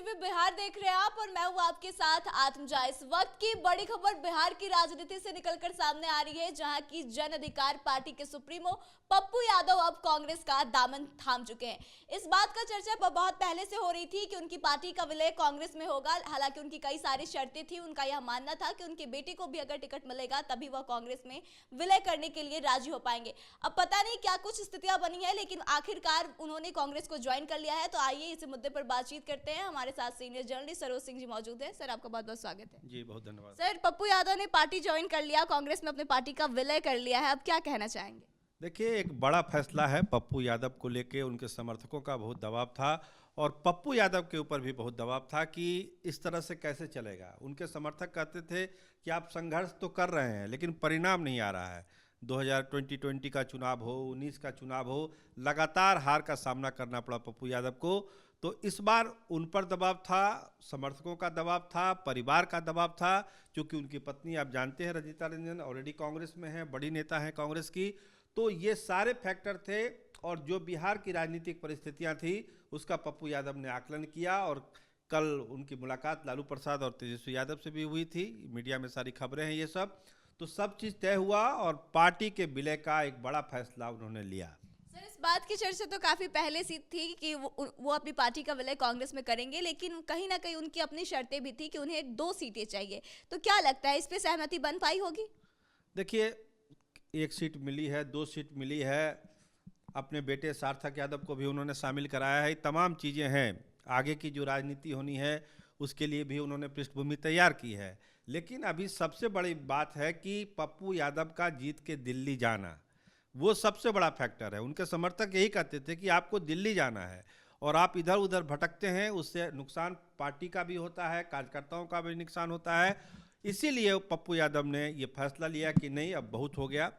TV Bihar देख रहे हैं आप और मैं हूं आपके साथ आत्मजा। इस वक्त की बड़ी खबर बिहार की राजनीति से निकलकर सामने आ रही है, जहां की जन अधिकार पार्टी के सुप्रीमो पप्पू यादव अब कांग्रेस का दामन थाम चुके हैं। इस बात का चर्चा बहुत पहले से हो रही थी कि उनकी पार्टी का विलय कांग्रेस में होगा। हालांकि उनकी कई सारी शर्तें थी। उनका यह मानना था कि उनकी बेटी को भी अगर टिकट मिलेगा तभी वह कांग्रेस में विलय करने के लिए राजी हो पाएंगे। अब पता नहीं क्या कुछ स्थितियां बनी है, लेकिन आखिरकार उन्होंने कांग्रेस को ज्वाइन कर लिया है। तो आइए इस मुद्दे पर बातचीत करते हैं। हमारे साथ सीनियर जर्नलिस्ट सरोज सिंह जी मौजूद हैं। सर, आपका बहुत बहुत स्वागत है। जी, बहुत धन्यवाद। सर, पप्पू यादव ने पार्टी ज्वाइन कर लिया, कांग्रेस में अपनी पार्टी का विलय कर लिया है, अब क्या कहना चाहेंगे? देखिए, एक बड़ा फैसला है पप्पू यादव को लेके। उनके समर्थकों का बहुत दबाव था और पप्पू यादव के ऊपर भी बहुत दबाव था कि इस तरह से कैसे चलेगा। उनके समर्थक कहते थे कि आप संघर्ष तो कर रहे हैं लेकिन परिणाम नहीं आ रहा है। 2020 का चुनाव हो, 19 का चुनाव हो, लगातार हार का सामना करना पड़ा पप्पू यादव को। तो इस बार उन पर दबाव था, समर्थकों का दबाव था, परिवार का दबाव था, क्योंकि उनकी पत्नी आप जानते हैं रजिता रंजन ऑलरेडी कांग्रेस में है, बड़ी नेता हैं कांग्रेस की। तो ये सारे फैक्टर थे और जो बिहार की राजनीतिक परिस्थितियां थी उसका पप्पू यादव ने आकलन किया। और कल उनकी मुलाकात लालू प्रसाद और तेजस्वी यादव से भी हुई थी, मीडिया में सारी खबरें हैं ये सब। तो सब चीज़ तय हुआ और पार्टी के विलय का एक बड़ा फैसला उन्होंने लिया। सर, इस बात की चर्चा तो काफी पहले से थी कि वो अपनी पार्टी का विलय कांग्रेस में करेंगे, लेकिन कहीं ना कहीं उनकी अपनी शर्तें भी थी कि उन्हें 2 सीटें चाहिए। तो क्या लगता है, इस पे सहमति बन पाई होगी? देखिए, 1 सीट मिली है, 2 सीट मिली है, अपने बेटे सार्थक यादव को भी उन्होंने शामिल कराया है। तमाम चीज़ें हैं, आगे की जो राजनीति होनी है उसके लिए भी उन्होंने पृष्ठभूमि तैयार की है। लेकिन अभी सबसे बड़ी बात है कि पप्पू यादव का जीत के दिल्ली जाना, वो सबसे बड़ा फैक्टर है। उनके समर्थक यही कहते थे कि आपको दिल्ली जाना है और आप इधर उधर भटकते हैं, उससे नुकसान पार्टी का भी होता है, कार्यकर्ताओं का भी नुकसान होता है। इसीलिए पप्पू यादव ने ये फैसला लिया कि नहीं, अब बहुत हो गया।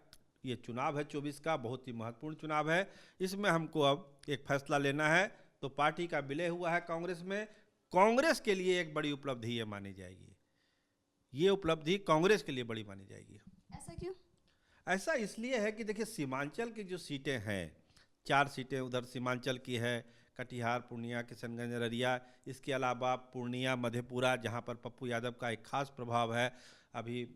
ये चुनाव है 24 का, बहुत ही महत्वपूर्ण चुनाव है, इसमें हमको अब एक फैसला लेना है। तो पार्टी का विलय हुआ है कांग्रेस में। कांग्रेस के लिए एक बड़ी उपलब्धि ये मानी जाएगी, ये उपलब्धि कांग्रेस के लिए बड़ी मानी जाएगी। ऐसा क्यों? ऐसा इसलिए है कि देखिए, सीमांचल की जो सीटें हैं, 4 सीटें उधर सीमांचल की है, कटिहार, पूर्णिया, किशनगंज, अररिया। इसके अलावा पूर्णिया, मधेपुरा, जहां पर पप्पू यादव का एक खास प्रभाव है। अभी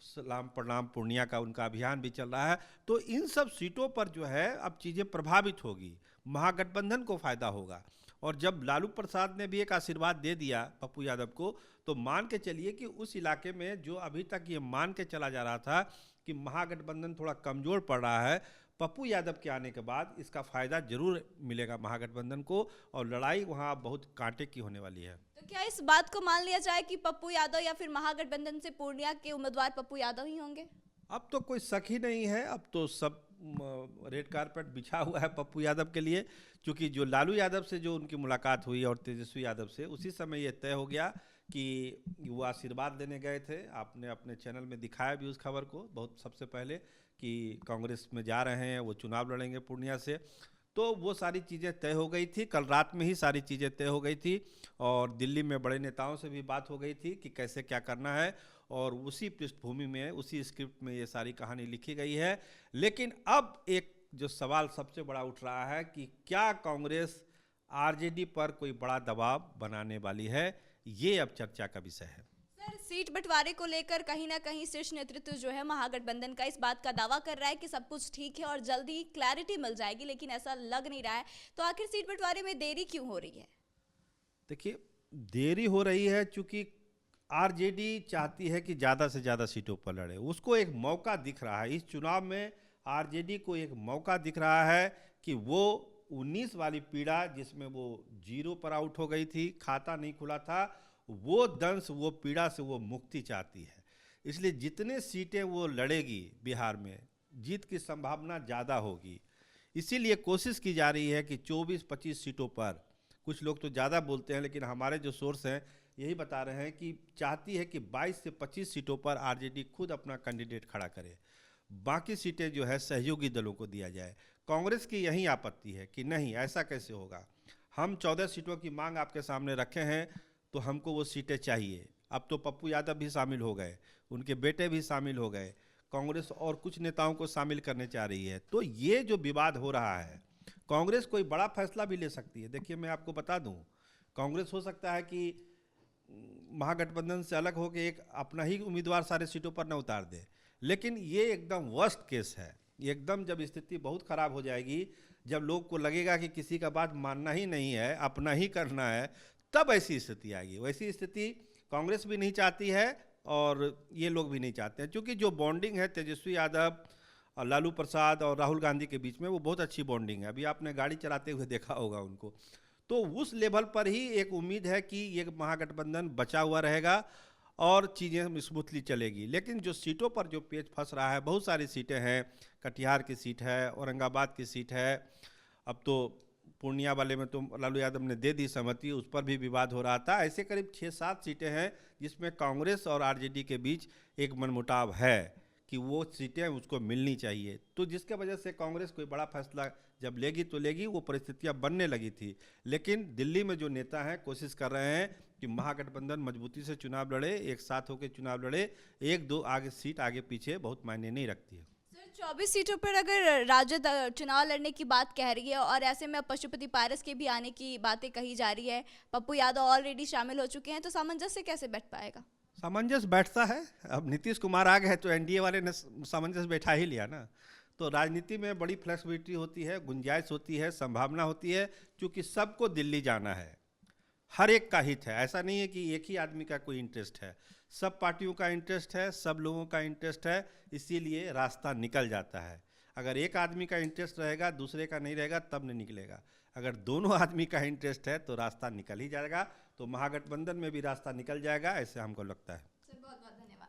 सलाम प्रणाम पूर्णिया का उनका अभियान भी चल रहा है। तो इन सब सीटों पर जो है अब चीज़ें प्रभावित होगी, महागठबंधन को फायदा होगा। और जब लालू प्रसाद ने भी एक आशीर्वाद दे दिया पप्पू यादव को, तो मान के चलिए कि उस इलाके में जो अभी तक ये मान के चला जा रहा था कि महागठबंधन थोड़ा कमज़ोर पड़ रहा है, पप्पू यादव के आने के बाद इसका फ़ायदा जरूर मिलेगा महागठबंधन को। और लड़ाई वहाँ बहुत कांटे की होने वाली है। तो क्या इस बात को मान लिया जाए कि पप्पू यादव या फिर महागठबंधन से पूर्णिया के उम्मीदवार पप्पू यादव ही होंगे? अब तो कोई शक ही नहीं है, अब तो सब रेड कारपेट बिछा हुआ है पप्पू यादव के लिए। क्योंकि जो लालू यादव से जो उनकी मुलाकात हुई और तेजस्वी यादव से, उसी समय ये तय हो गया कि वो आशीर्वाद देने गए थे। आपने अपने चैनल में दिखाया भी उस खबर को बहुत सबसे पहले कि कांग्रेस में जा रहे हैं, वो चुनाव लड़ेंगे पूर्णिया से। तो वो सारी चीज़ें तय हो गई थी, कल रात में ही सारी चीज़ें तय हो गई थी। और दिल्ली में बड़े नेताओं से भी बात हो गई थी कि कैसे क्या करना है, और उसी पृष्ठभूमि में, उसी स्क्रिप्ट में ये सारी कहानी लिखी गई है। लेकिन अब एक जो सवाल सबसे बड़ा उठ रहा है कि क्या कांग्रेस आरजेडी पर कोई बड़ा दबाव बनाने वाली है, ये अब चर्चा का विषय है। सर, सीट बंटवारे को लेकर कहीं ना कहीं शीर्ष नेतृत्व जो है महागठबंधन का इस बात का दावा कर रहा है कि सब कुछ ठीक है और जल्दी क्लैरिटी मिल जाएगी, लेकिन ऐसा लग नहीं रहा है। तो आखिर सीट बंटवारे में देरी क्यों हो रही है? देखिए, देरी हो रही है क्योंकि आरजेडी चाहती है कि ज़्यादा से ज़्यादा सीटों पर लड़े। उसको एक मौका दिख रहा है इस चुनाव में, आरजेडी को एक मौका दिख रहा है कि वो 19 वाली पीड़ा, जिसमें वो 0 पर आउट हो गई थी, खाता नहीं खुला था, वो दंश, वो पीड़ा से वो मुक्ति चाहती है। इसलिए जितने सीटें वो लड़ेगी बिहार में, जीत की संभावना ज़्यादा होगी। इसीलिए कोशिश की जा रही है कि 24-25 सीटों पर, कुछ लोग तो ज़्यादा बोलते हैं लेकिन हमारे जो सोर्स हैं यही बता रहे हैं कि चाहती है कि 22 से 25 सीटों पर आरजेडी खुद अपना कैंडिडेट खड़ा करे, बाकी सीटें जो है सहयोगी दलों को दिया जाए। कांग्रेस की यही आपत्ति है कि नहीं, ऐसा कैसे होगा, हम 14 सीटों की मांग आपके सामने रखे हैं तो हमको वो सीटें चाहिए। अब तो पप्पू यादव भी शामिल हो गए, उनके बेटे भी शामिल हो गए, कांग्रेस और कुछ नेताओं को शामिल करने चाह रही है। तो ये जो विवाद हो रहा है, कांग्रेस कोई बड़ा फैसला भी ले सकती है। देखिए, मैं आपको बता दूं कांग्रेस हो सकता है कि महागठबंधन से अलग होकर एक अपना ही उम्मीदवार सारे सीटों पर न उतार दे, लेकिन ये एकदम वर्स्ट केस है। ये एकदम जब स्थिति बहुत खराब हो जाएगी, जब लोग को लगेगा कि किसी का बात मानना ही नहीं है, अपना ही करना है, तब ऐसी स्थिति आएगी। वैसी स्थिति कांग्रेस भी नहीं चाहती है और ये लोग भी नहीं चाहते हैं, क्योंकि जो बॉन्डिंग है तेजस्वी यादव और लालू प्रसाद और राहुल गांधी के बीच में वो बहुत अच्छी बॉन्डिंग है। अभी आपने गाड़ी चलाते हुए देखा होगा उनको। तो उस लेवल पर ही एक उम्मीद है कि ये महागठबंधन बचा हुआ रहेगा और चीज़ें स्मूथली चलेगी। लेकिन जो सीटों पर जो पेच फंस रहा है, बहुत सारी सीटें हैं, कटिहार की सीट है, औरंगाबाद की सीट है, अब तो पूर्णिया वाले में तो लालू यादव ने दे दी सहमति, उस पर भी विवाद हो रहा था। ऐसे करीब 6-7 सीटें हैं जिसमें कांग्रेस और आरजेडी के बीच एक मनमुटाव है कि वो सीटें उसको मिलनी चाहिए। तो जिसके वजह से कांग्रेस कोई बड़ा फैसला जब लेगी तो लेगी, वो परिस्थितियां बनने लगी थी। लेकिन दिल्ली में जो नेता हैं कोशिश कर रहे हैं कि महागठबंधन मजबूती से चुनाव लड़े, एक साथ होकर चुनाव लड़े। 1-2 आगे सीट आगे पीछे बहुत मायने नहीं रखती है। 24 सीटों पर अगर राजद चुनाव लड़ने की बात कह रही है और ऐसे में पशुपति पारस के भी आने की बातें कही जा रही है, पप्पू यादव ऑलरेडी शामिल हो चुके हैं, तो सामंजस्य कैसे बैठ पाएगा? सामंजस्य बैठता है। अब नीतीश कुमार आ गए तो एनडीए वाले ने सामंजस्य बैठा ही लिया ना। तो राजनीति में बड़ी फ्लेक्सिबिलिटी होती है, गुंजाइश होती है, संभावना होती है, क्योंकि सबको दिल्ली जाना है, हर एक का हित है। ऐसा नहीं है कि एक ही आदमी का कोई इंटरेस्ट है, सब पार्टियों का इंटरेस्ट है, सब लोगों का इंटरेस्ट है, इसीलिए रास्ता निकल जाता है। अगर एक आदमी का इंटरेस्ट रहेगा, दूसरे का नहीं रहेगा, तब नहीं निकलेगा। अगर दोनों आदमी का इंटरेस्ट है तो रास्ता निकल ही जाएगा। तो महागठबंधन में भी रास्ता निकल जाएगा, ऐसे हमको लगता है। बहुत बहुत धन्यवाद।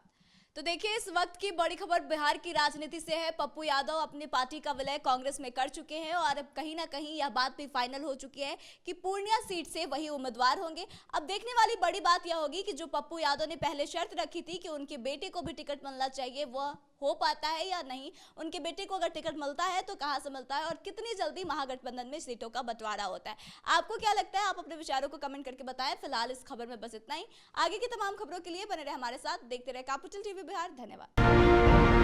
तो देखिए, इस वक्त की बड़ी खबर बिहार की राजनीति से है। पप्पू यादव अपनी पार्टी का विलय कांग्रेस में कर चुके हैं और अब कहीं ना कहीं यह बात भी फाइनल हो चुकी है कि पूर्णिया सीट से वही उम्मीदवार होंगे। अब देखने वाली बड़ी बात यह होगी कि जो पप्पू यादव ने पहले शर्त रखी थी कि उनके बेटे को भी टिकट मिलना चाहिए, वह हो पाता है या नहीं। उनके बेटे को अगर टिकट मिलता है तो कहां से मिलता है और कितनी जल्दी महागठबंधन में सीटों का बंटवारा होता है। आपको क्या लगता है? आप अपने विचारों को कमेंट करके बताएं। फिलहाल इस खबर में बस इतना ही। आगे की तमाम खबरों के लिए बने रहे हमारे साथ, देखते रहे कैपिटल टीवी बिहार। धन्यवाद।